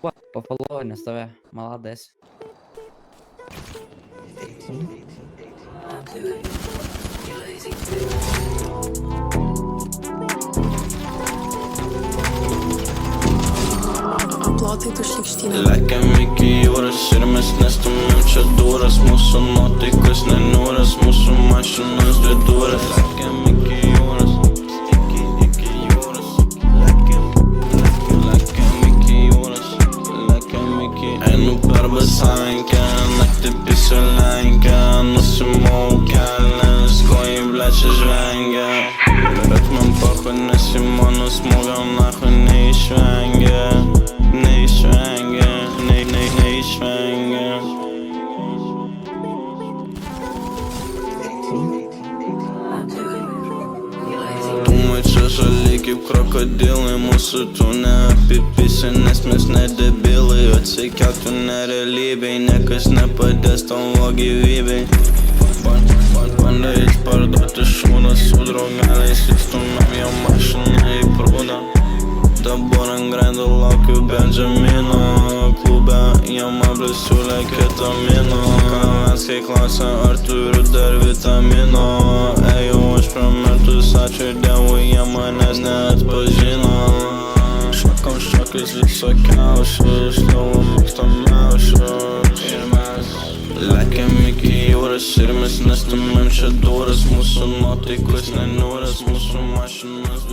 Пофоловив тебе, молодець. Aplautai tu šlykštynę. Lekiam iki jūras ir mes nestumėm čia duras. Mūsų nuotaikas nenūras, mūsų mašinos dvi duras. Lekiam iki jūras, iki jūras. Lekiam iki jūras, lekiam iki. Einu per basankę, naktį pisiu lenkę. Nusimau kelnes, kojai blečia žvengia. Bet man pacho, nes į mano smūgio nacho neišvengia. Neišvengia. Dūmai čia žali kaip krokodilai, mūsų tu neapipisi, nes mes nedebilai. Atsikelk tu nerealybei, niekas nepadės tavo gyvybei. Bandai parduoti šūdą su draugeliais, įstumėm jo mašiną į prūdą. Dabar ant grindų laukiu Benjamino klube, jam ablis siūlė ketamino. Kavens kai klausia, ar turiu dar vitamino. Ėjau aš pramertus, ačiū Dievui, jie manęs neatpažino. Šakam šakais visokiausius, tavo mėgstamiausius. Ir mes lekiam iki jūras ir mes nestumėm čia duras. Mūsų nuotaikos nenūras, mūsų mašinas